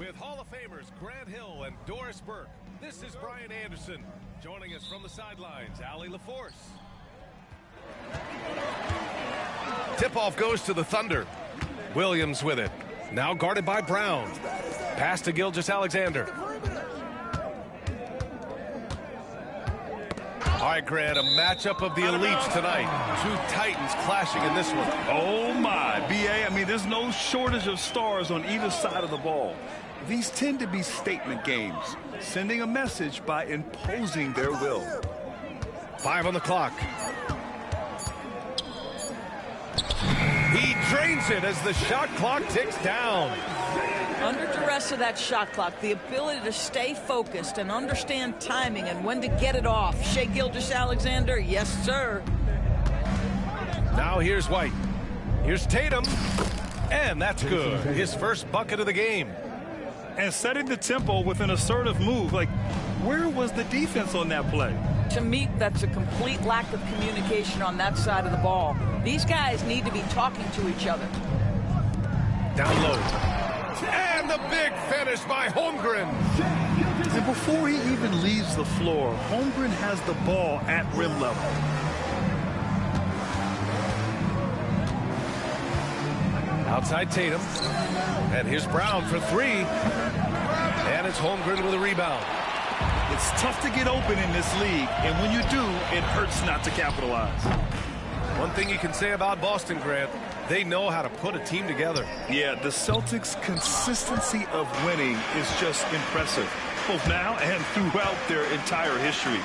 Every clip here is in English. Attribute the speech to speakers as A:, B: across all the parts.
A: With Hall of Famers Grant Hill and Doris Burke, this is Brian Anderson. Joining us from the sidelines, Allie LaForce. Tip-off goes to the Thunder. Williams with it. Now guarded by Brown. Pass to Gilgeous-Alexander. All right, Grant, a matchup of the elites tonight. Two Titans clashing in this one.
B: Oh, my. B.A., I mean, there's no shortage of stars on either side of the ball. These tend to be statement games, sending a message by imposing their will.
A: 5 on the clock. He drains it as the shot clock ticks down.
C: Under duress of that shot clock, the ability to stay focused and understand timing and when to get it off. Shai Gilgeous-Alexander, yes, sir.
A: Now here's White. Here's Tatum. And that's good. His first bucket of the game.
B: And setting the tempo with an assertive move. Like, where was the defense on that play?
C: To me, that's a complete lack of communication on that side of the ball. These guys need to be talking to each other.
A: Down low. And the big finish by Holmgren.
B: And before he even leaves the floor, Holmgren has the ball at rim level.
A: Outside Tatum. And here's Brown for 3. And it's Holmgren with a rebound.
B: It's tough to get open in this league, and when you do, it hurts not to capitalize.
A: One thing you can say about Boston, Grant, they know how to put a team together.
B: Yeah, the Celtics' consistency of winning is just impressive, both now and throughout their entire history.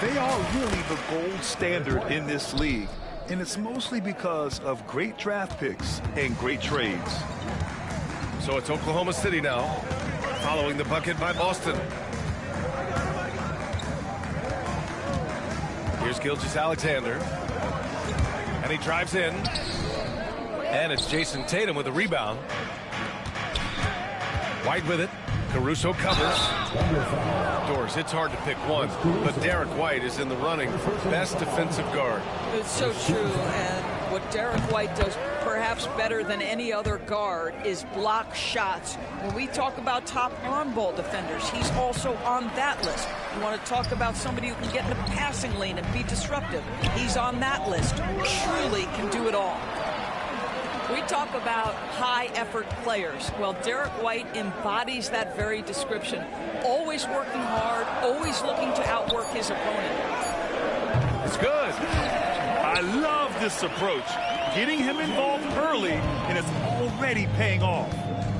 B: They are really the gold standard in this league, and it's mostly because of great draft picks and great trades.
A: So it's Oklahoma City now, following the bucket by Boston. Here's Gilgeous-Alexander. And he drives in. And it's Jason Tatum with a rebound. White with it. Caruso covers. Doors, it's hard to pick one, but Derek White is in the running for best defensive guard.
C: It's so true, and what Derek White does perhaps better than any other guard is block shots. When we talk about top on-ball defenders, he's also on that list. You want to talk about somebody who can get in the passing lane and be disruptive. He's on that list. Truly can do it all. We talk about high-effort players. Well, Derek White embodies that very description. Always working hard, always looking to outwork his opponent.
A: It's good.
B: I love this approach. Getting him involved early, and it's already paying off.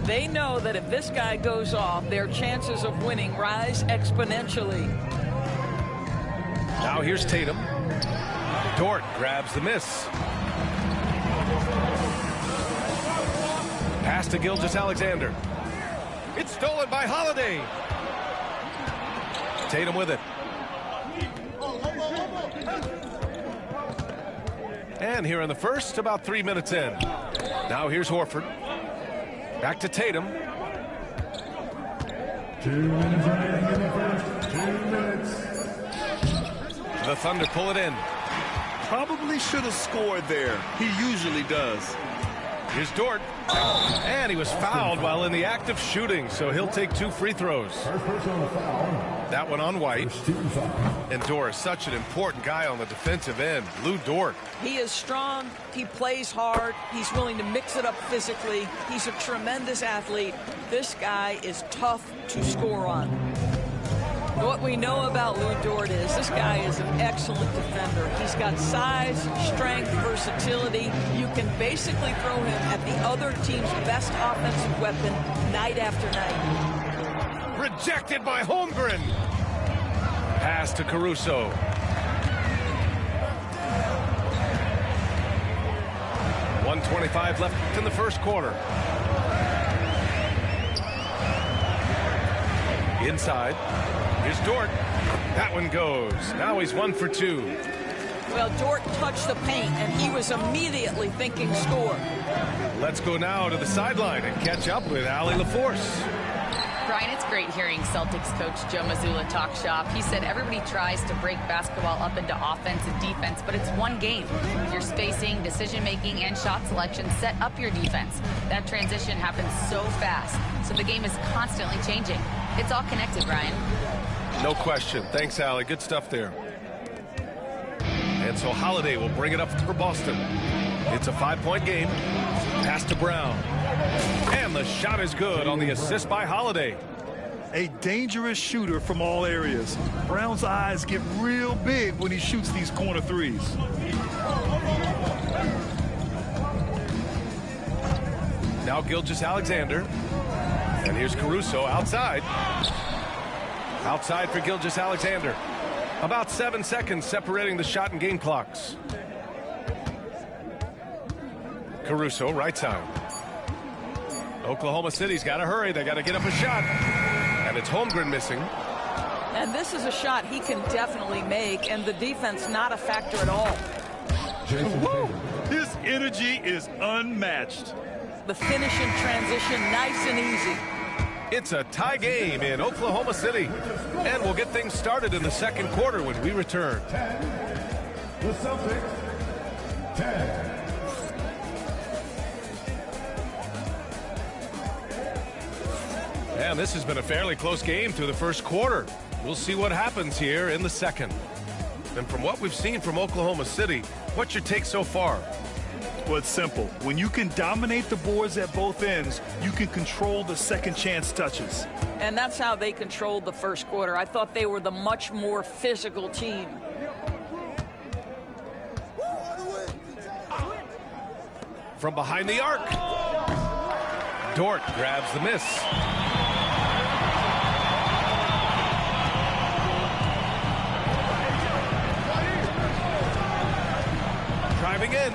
C: They know that if this guy goes off, their chances of winning rise exponentially.
A: Now here's Tatum. Dort grabs the miss. Pass to Gilgeous-Alexander. It's stolen by Holiday. Tatum with it. And here in the first, about 3 minutes in. Now here's Horford. Back to Tatum.
D: 2 minutes remaining in the first. 2 minutes.
A: The Thunder pull it in.
B: Probably should have scored there. He usually does.
A: Here's Dort. And he was fouled while in the act of shooting, so he'll take 2 free throws.
D: First personal foul.
A: That one on White.
D: First team foul.
A: And Dort is such an important guy on the defensive end. Lou Dort.
C: He is strong. He plays hard. He's willing to mix it up physically. He's a tremendous athlete. This guy is tough to score on. What we know about Lou Dort is this guy is an excellent defender. He's got size, strength, versatility. You can basically throw him at the other team's best offensive weapon night after night.
A: Rejected by Holmgren. Pass to Caruso. .125 left in the first quarter. Inside. Here's Dort. That one goes. Now he's 1 for 2.
C: Well, Dort touched the paint, and he was immediately thinking score.
A: Let's go now to the sideline and catch up with Allie LaForce.
E: Brian, it's great hearing Celtics coach Joe Mazzulla talk shop. He said everybody tries to break basketball up into offense and defense, but it's one game. Your spacing, decision-making, and shot selection set up your defense. That transition happens so fast. so the game is constantly changing. It's all connected, Ryan.
A: No question. Thanks, Allie. Good stuff there. And so Holiday will bring it up for Boston. It's a 5-point game. Pass to Brown. And the shot is good on the assist by Holiday.
B: A dangerous shooter from all areas. Brown's eyes get real big when he shoots these corner threes.
A: Now Gilgeous-Alexander. And here's Caruso outside. Outside for Gilgeous-Alexander. About 7 seconds separating the shot and game clocks. Caruso, right side. Oklahoma City's got to hurry. They got to get up a shot. And it's Holmgren missing.
C: And this is a shot he can definitely make, and the defense not a factor at all.
B: His energy is unmatched.
C: The finish in transition, nice and easy.
A: It's a tie game in Oklahoma City. And we'll get things started in the second quarter when we return.
D: The Celtics, 10.
A: And this has been a fairly close game through the first quarter. We'll see what happens here in the second. And from what we've seen from Oklahoma City, what's your take so far?
B: Well, it's simple. When you can dominate the boards at both ends, you can control the second chance touches.
C: And that's how they controlled the first quarter. I thought they were the much more physical team.
A: From behind the arc. Dort grabs the miss. Driving in,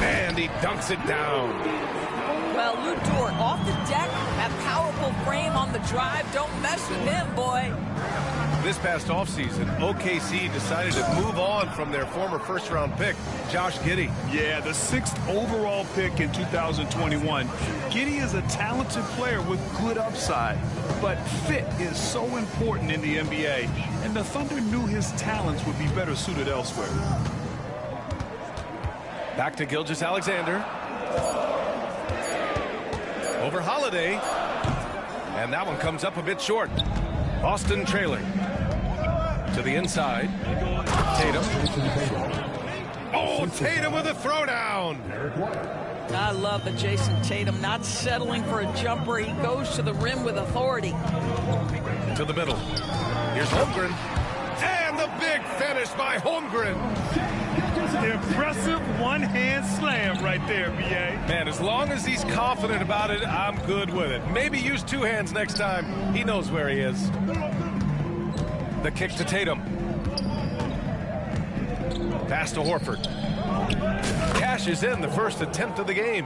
A: and he dunks it down.
C: Well, Lou Dort off the deck, that powerful frame on the drive. Don't mess with him, boy.
A: This past offseason, OKC decided to move on from their former first-round pick, Josh Giddey.
B: Yeah, the 6th overall pick in 2021. Giddey is a talented player with good upside, but fit is so important in the NBA, and the Thunder knew his talents would be better suited elsewhere.
A: Back to Gilgeous-Alexander. Over Holiday. And that one comes up a bit short. Boston trailing. To the inside. Tatum. Oh, Tatum with a throwdown.
C: I love the Jason Tatum not settling for a jumper. He goes to the rim with authority.
A: To the middle. Here's Holmgren. And the big finish by Holmgren.
B: Impressive one-hand slam right there, B.A.
A: Man, as long as he's confident about it, I'm good with it. Maybe use 2 hands next time. He knows where he is. The kick to Tatum. Pass to Horford. Cashes in the first attempt of the game.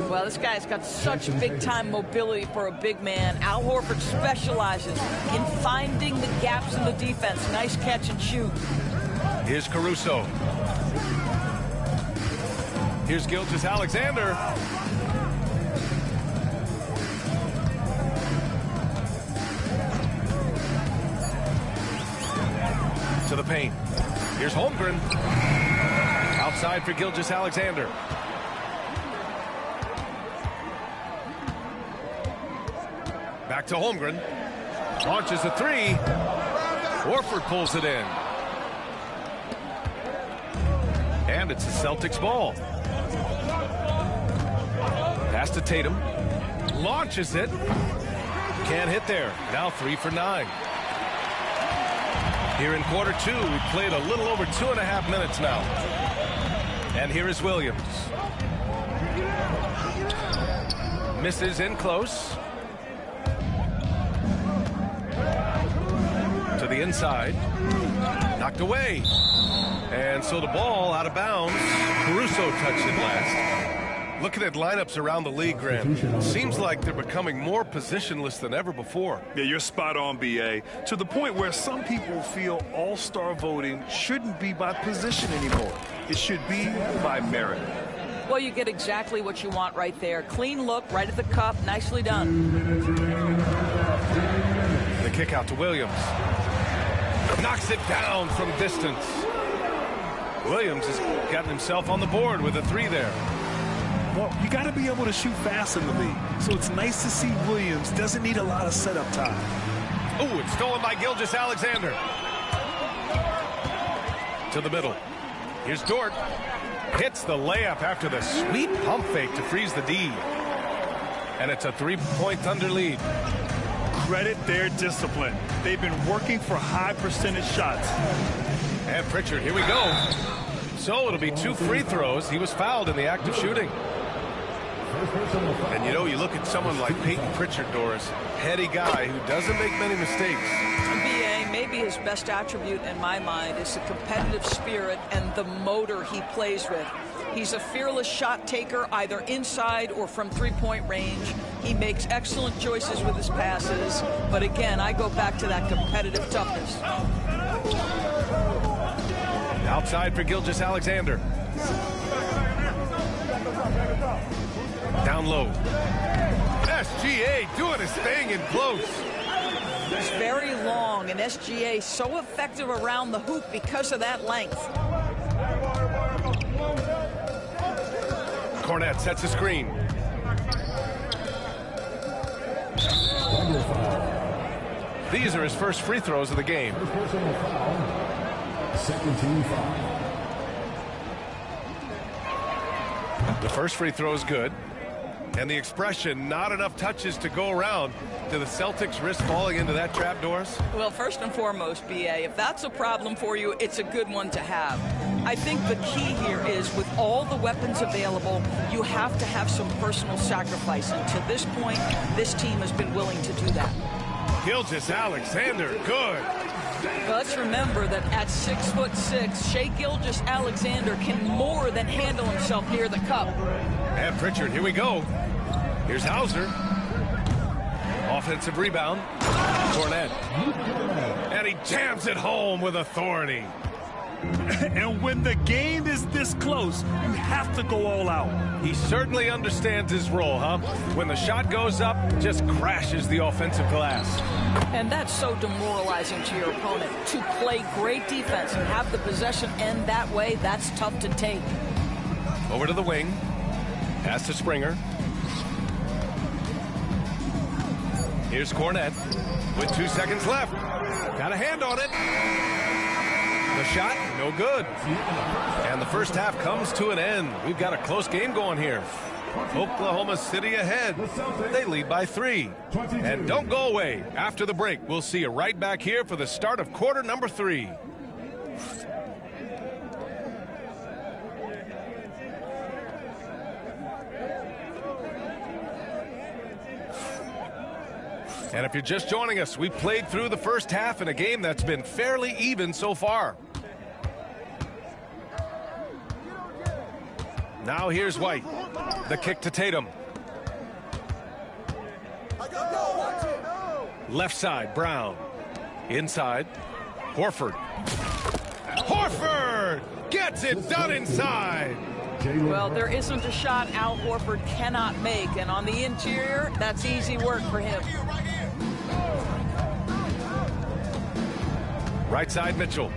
C: Well, this guy's got such big-time mobility for a big man. Al Horford specializes in finding the gaps in the defense. Nice catch and shoot.
A: Here's Caruso. Here's Gilgeous-Alexander. To the paint. Here's Holmgren. Outside for Gilgeous-Alexander. Back to Holmgren. Launches a 3. Horford pulls it in. And it's the Celtics ball. Pass to Tatum. Launches it. Can't hit there. Now 3 for 9. Here in quarter 2, we played a little over 2.5 minutes now. And here is Williams. Misses in close. To the inside. Knocked away. And so the ball out of bounds. Caruso touched it last. Looking at lineups around the league, Grant, seems like they're becoming more positionless than ever before.
B: Yeah, you're spot on, B.A. To the point where some people feel all-star voting shouldn't be by position anymore. It should be by merit.
C: Well, you get exactly what you want right there. Clean look, right at the cup. Nicely done.
A: The kick out to Williams. Knocks it down from distance. Williams has gotten himself on the board with a 3 there.
B: Well, you got to be able to shoot fast in the league. So it's nice to see Williams doesn't need a lot of setup time.
A: Oh, it's stolen by Gilgeous-Alexander. To the middle. Here's Dort. Hits the layup after the sweet pump fake to freeze the D. And it's a 3-point Thunder lead.
B: Credit their discipline. They've been working for high percentage shots.
A: And Pritchard, here we go. So it'll be 2 free throws. He was fouled in the act of shooting. And you know, you look at someone like Peyton Pritchard, Doris, heady guy who doesn't make many mistakes.
C: BA, maybe his best attribute in my mind is the competitive spirit and the motor he plays with. He's a fearless shot taker, either inside or from three-point range. He makes excellent choices with his passes. But again, I go back to that competitive toughness.
A: Outside for Gilgeous-Alexander. Down low. SGA doing his thing in close.
C: He's very long, and SGA so effective around the hoop because of that length.
A: Cornette sets a screen. These are his first free throws of the game.
D: Second team foul.
A: The first free throw is good. And the expression, not enough touches to go around. Do the Celtics risk falling into that trap, Doris?
C: Well, first and foremost, BA, if that's a problem for you, it's a good one to have. I think the key here is with all the weapons available, you have to have some personal sacrifice. And to this point, this team has been willing to do that.
A: Gilgeous-Alexander, good.
C: Let's remember that at 6'6", Shai Gilgeous-Alexander can more than handle himself near the cup.
A: And Pritchard, here we go. Here's Hauser. Offensive rebound. Cornette. And he jams it home with authority.
B: And when the game is this close, you have to go all out.
A: He certainly understands his role, huh? When the shot goes up, just crashes the offensive glass.
C: And that's so demoralizing to your opponent. To play great defense and have the possession end that way, that's tough to take.
A: Over to the wing. Pass to Springer. Here's Cornette with 2 seconds left. Got a hand on it. The shot, no good. And the first half comes to an end. We've got a close game going here. Oklahoma City ahead. They lead by 3. And don't go away. After the break, we'll see you right back here for the start of quarter number 3. And if you're just joining us, we played through the first half in a game that's been fairly even so far. Now here's White. The kick to Tatum. Left side, Brown. Inside, Horford. Horford gets it done inside.
C: Well, there isn't a shot Al Horford cannot make, and on the interior, that's easy work for him.
A: Right side, Mitchell.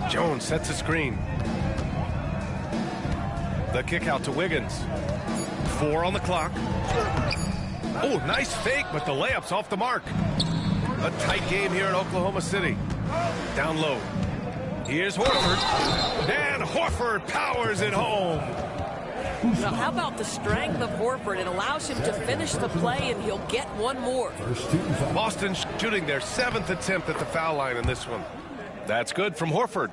A: Jones sets a screen. The kick out to Wiggins. 4 on the clock. Oh, nice fake, but the layup's off the mark. A tight game here in Oklahoma City. Down low. Here's Horford. And Horford powers it home.
C: Now, how about the strength of Horford? It allows him to finish the play, and he'll get one more.
A: Boston shooting their 7th attempt at the foul line in this one. That's good from Horford.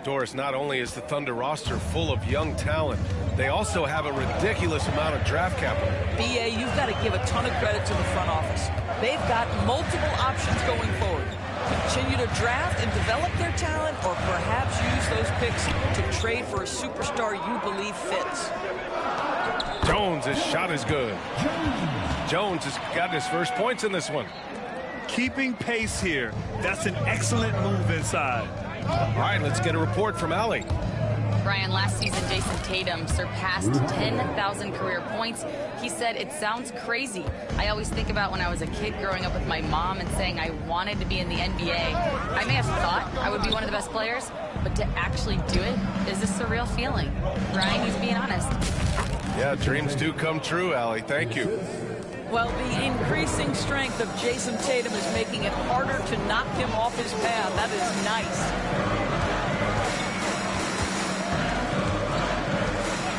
A: Doris, not only is the Thunder roster full of young talent, they also have a ridiculous amount of draft capital.
C: BA, you've got to give a ton of credit to the front office. They've got multiple options going forward. Continue to draft and develop their talent, or perhaps use those picks to trade for a superstar you believe fits.
A: Jones, his shot is good. Jones has got his first points in this one.
B: Keeping pace here. That's an excellent move inside.
A: All right, let's get a report from Allie.
E: Brian, last season, Jason Tatum surpassed 10,000 career points. He said, "It sounds crazy. I always think about when I was a kid growing up with my mom and saying I wanted to be in the NBA. I may have thought I would be one of the best players, but to actually do it is a surreal feeling." Brian, he's being honest.
A: Yeah, dreams do come true, Allie. Thank you.
C: Well, the increasing strength of Jason Tatum is making it harder to knock him off his path. That is nice.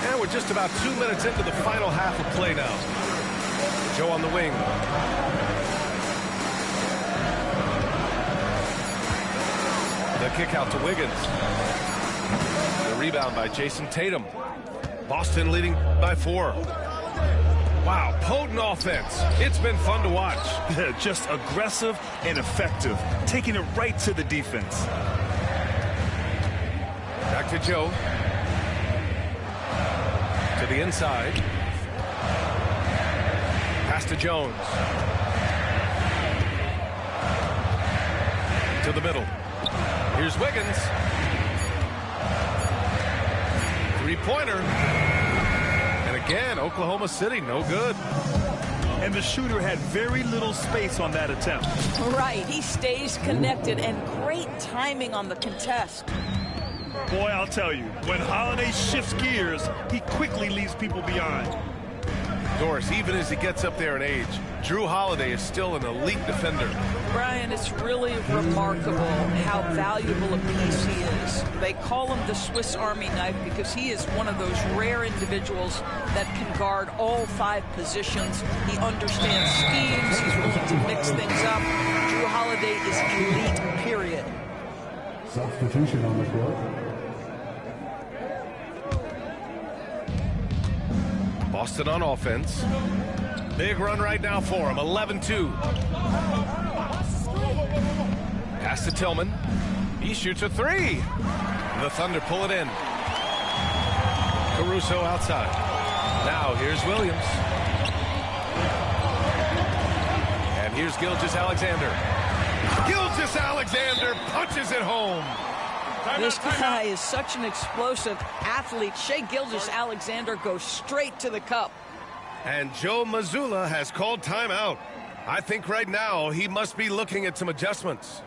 A: And we're just about 2 minutes into the final half of play now. Joe on the wing. The kick out to Wiggins. The rebound by Jason Tatum. Boston leading by 4. Wow, potent offense. It's been fun to watch.
B: Just aggressive and effective, taking it right to the defense.
A: Back to Joe. To the inside. Pass to Jones. To the middle. Here's Wiggins. Three-pointer. And again, Oklahoma City, no good.
B: And the shooter had very little space on that attempt.
C: Right, he stays connected, and great timing on the contest.
B: Boy, I'll tell you, when Holiday shifts gears, he quickly leaves people behind.
A: Doris, even as he gets up there in age, Drew Holiday is still an elite defender.
C: Brian, it's really remarkable how valuable a piece he is. They call him the Swiss Army knife because he is one of those rare individuals that can guard all 5 positions. He understands schemes. He's willing to mix things up. Drew Holiday is elite, period.
D: Substitution on the court.
A: Boston on offense. Big run right now for him. 11-2. Pass to Tillman. He shoots a 3. The Thunder pull it in. Caruso outside. Now here's Williams. And here's Gilgeous-Alexander. Gilgeous-Alexander punches it home.
C: This guy is such an explosive athlete. Shai Gilgeous-Alexander goes straight to the cup.
A: And Joe Mazzulla has called timeout. I think right now he must be looking at some adjustments.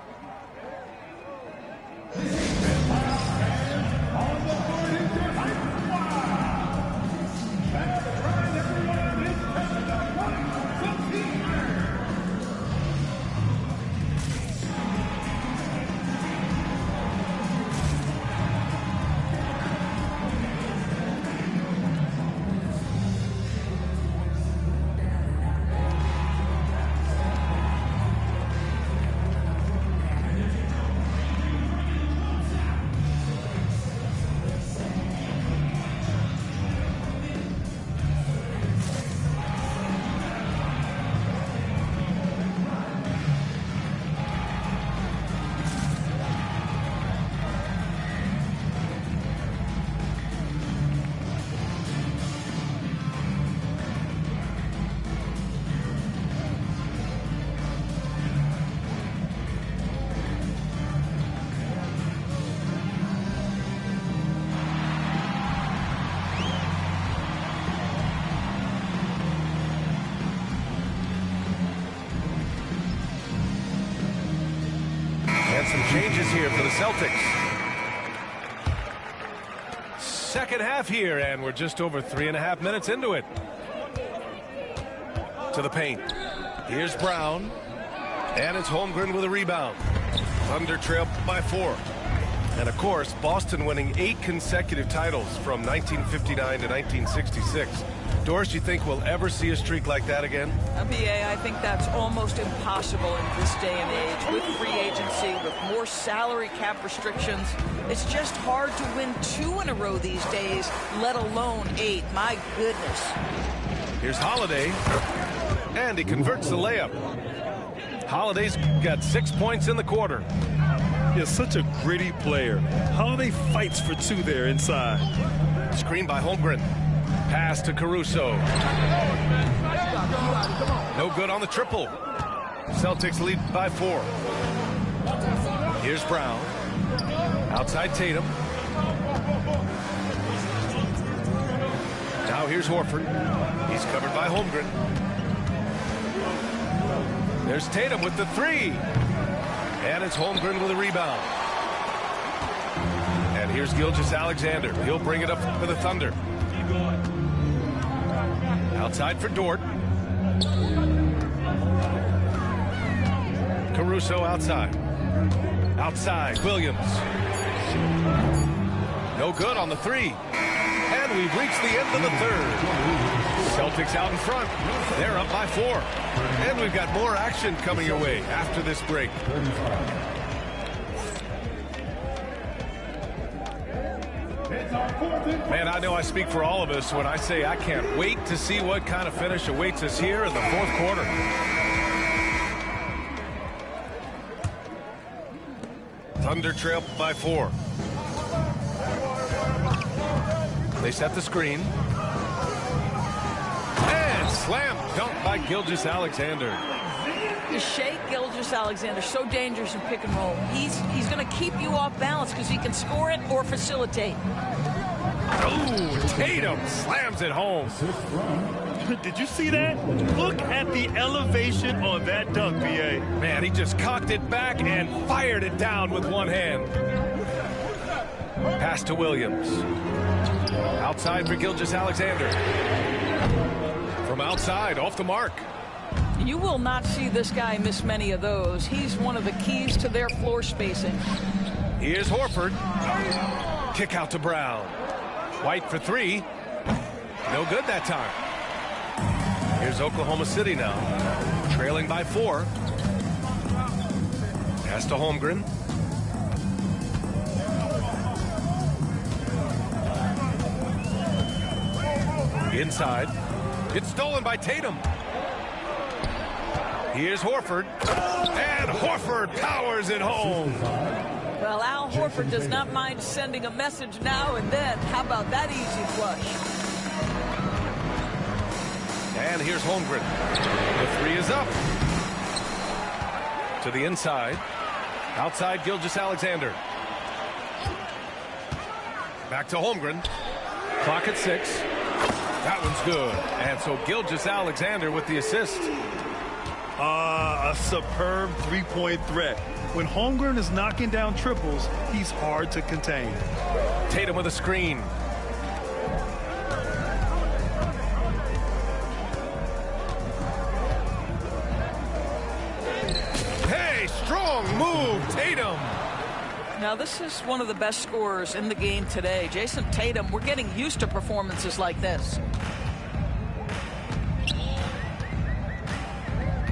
A: Some changes here for the Celtics. Second half here, and we're just over 3.5 minutes into it. To the paint. Here's Brown. And it's Holmgren with a rebound. Thunder trail by 4. And of course, Boston winning 8 consecutive titles from 1959 to 1966. Doris, you think we'll ever see a streak like that again?
C: BA, I think that's almost impossible in this day and age. With free agency, with more salary cap restrictions, it's just hard to win 2 in a row these days, let alone 8. My goodness.
A: Here's Holiday, and he converts the layup. Holiday's got 6 points in the quarter.
B: He's such a gritty player. Holiday fights for 2 there inside.
A: Screen by Holmgren. Pass to Caruso. No good on the triple. Celtics lead by 4. Here's Brown. Outside Tatum. Now here's Horford. He's covered by Holmgren. There's Tatum with the three. And it's Holmgren with a rebound. And here's Gilgeous-Alexander. He'll bring it up for the Thunder. Outside for Dort. Caruso outside. Outside, Williams. No good on the three. And we've reached the end of the third. Celtics out in front. They're up by 4. And we've got more action coming your way after this break. Man, I know I speak for all of us when I say I can't wait to see what kind of finish awaits us here in the fourth quarter. Thunder trail by 4. They set the screen. And slam dunk by Gilgeous-Alexander.
C: Shea Gilgeous-Alexander, so dangerous in pick and roll. He's going to keep you off balance because he can score it or facilitate.
A: Oh, Tatum slams it home.
B: Did you see that? Look at the elevation on that dunk, BA.
A: Man, he just cocked it back and fired it down with one hand. Pass to Williams. Outside for Gilgeous-Alexander. From outside, off the mark.
C: You will not see this guy miss many of those. He's one of the keys to their floor spacing.
A: Here's Horford. Kick out to Brown. White for 3. No good that time. Here's Oklahoma City now. Trailing by 4. Pass to Holmgren. Inside. It's stolen by Tatum. Here's Horford. And Horford powers it home.
C: Well, Al Horford does not mind sending a message now and then. How about that easy flush?
A: And here's Holmgren. The 3 is up. To the inside. Outside Gilgeous-Alexander. Back to Holmgren. Clock at 6. That one's good. And so Gilgeous-Alexander with the assist.
B: A superb three-point threat. When Holmgren is knocking down triples, he's hard to contain.
A: Tatum with a screen. Hey, strong move, Tatum.
C: Now, this is one of the best scorers in the game today. Jason Tatum, we're getting used to performances like this.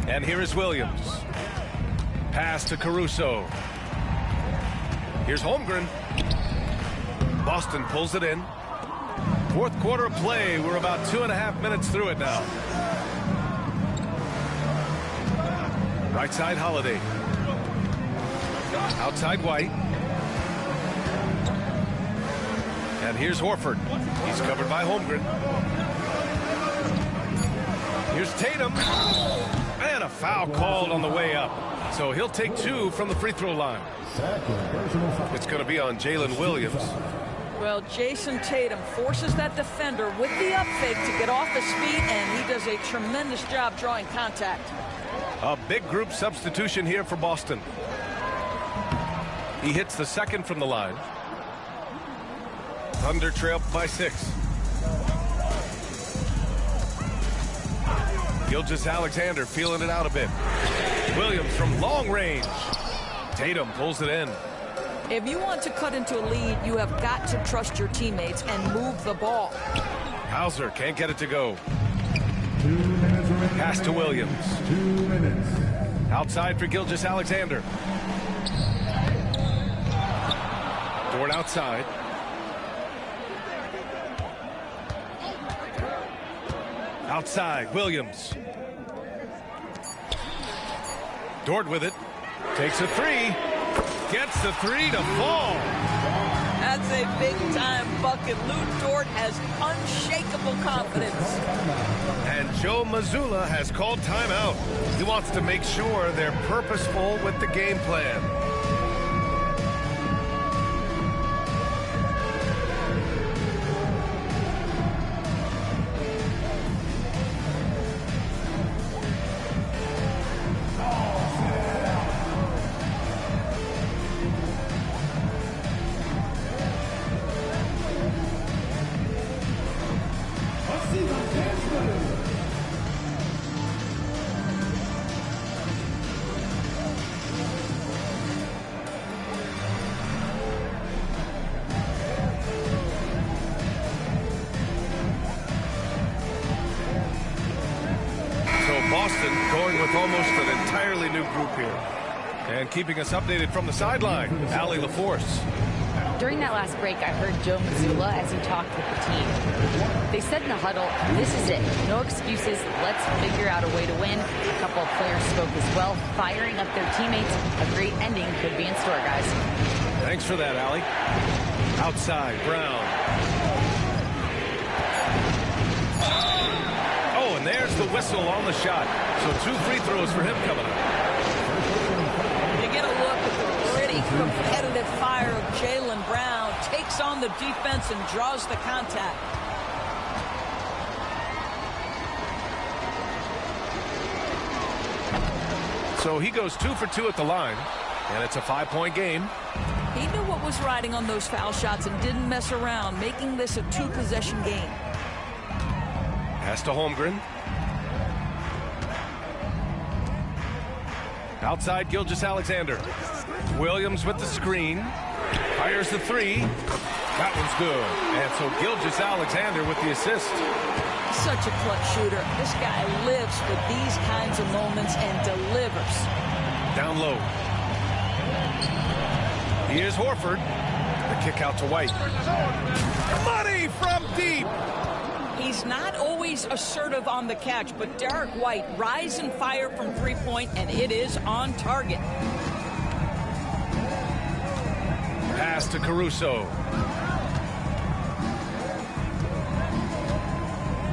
A: And here is Williams. Pass to Caruso. Here's Holmgren. Boston pulls it in. Fourth quarter of play. We're about 2.5 minutes through it now. Right side, Holiday. Outside, White. And here's Horford. He's covered by Holmgren. Here's Tatum. And a foul called on the way up. So he'll take 2 from the free throw line. It's going to be on Jalen Williams.
C: Well, Jason Tatum forces that defender with the up fake to get off his feet, and he does a tremendous job drawing contact.
A: A big group substitution here for Boston. He hits the second from the line. Thunder trail by 6. Gilgeous-Alexander feeling it out a bit. Williams from long range. Tatum pulls it in.
C: If you want to cut into a lead, you have got to trust your teammates and move the ball.
A: Hauser can't get it to go.
D: 2 minutes remaining.
A: Pass to Williams.
D: 2 minutes.
A: Outside for Gilgeous-Alexander. Dort outside. Outside, Williams. Dort with it. Takes a 3. Gets the 3 to fall.
C: That's a big-time bucket. Lou Dort has unshakable confidence.
A: And Joe Mazzulla has called timeout. He wants to make sure they're purposeful with the game plan. Boston going with almost an entirely new group here. And keeping us updated from the sideline, Allie LaForce.
E: During that last break, I heard Joe Mazzulla as he talked with the team. They said in the huddle, this is it. No excuses. Let's figure out a way to win. A couple of players spoke as well, firing up their teammates. A great ending could be in store, guys.
A: Thanks for that, Allie. Outside, Brown. Oh, and there's the whistle on the shot. So 2 free throws for him coming up.
C: You get a look at the gritty, competitive fire of Jaylen Brown. Takes on the defense and draws the contact.
A: So he goes 2 for 2 at the line, and it's a 5-point game.
C: He knew what was riding on those foul shots and didn't mess around, making this a 2-possession game.
A: Pass to Holmgren. Outside, Gilgeous-Alexander. Williams with the screen. Fires the 3. That one's good. And so Gilgeous-Alexander with the assist.
C: Such a clutch shooter. This guy lives for these kinds of moments and delivers.
A: Down low. Here's Horford. The kick out to White. Money from deep.
C: He's not always assertive on the catch, but Derek White rise and fire from three-point, and it is on target.
A: Pass to Caruso.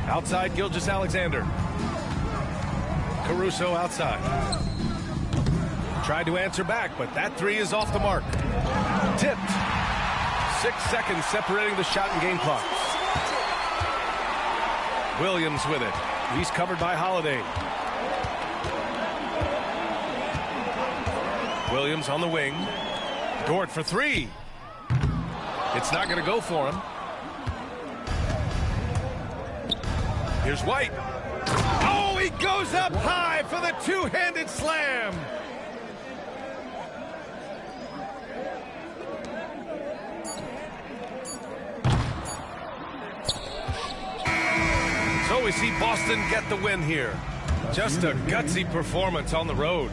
A: Outside, Gilgeous-Alexander. Caruso outside. Tried to answer back, but that 3 is off the mark. Tipped. 6 seconds separating the shot and game clock. Williams with it. He's covered by Holiday. Williams on the wing. Dort for 3. It's not going to go for him. Here's White. Oh, he goes up high for the 2-handed slam. So we see Boston get the win here. Just a gutsy performance on the road.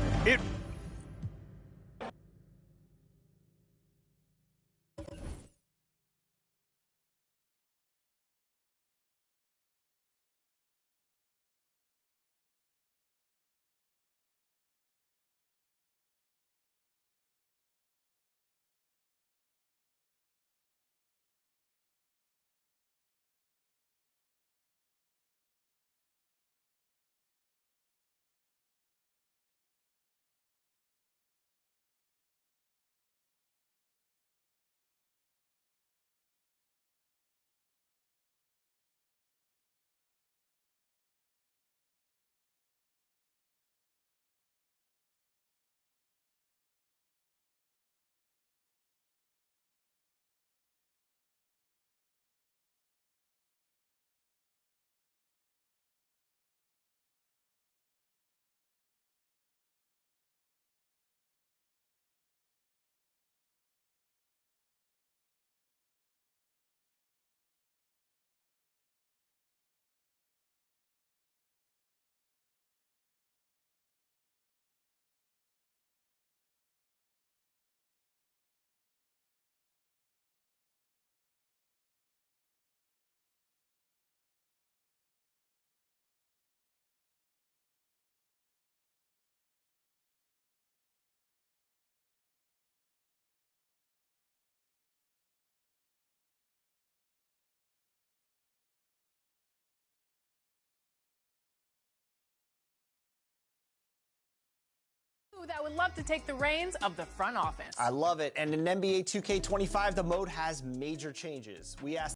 F: That would love to take the reins of the front office.
G: I love it. And in NBA 2K25, the mode has major changes. We asked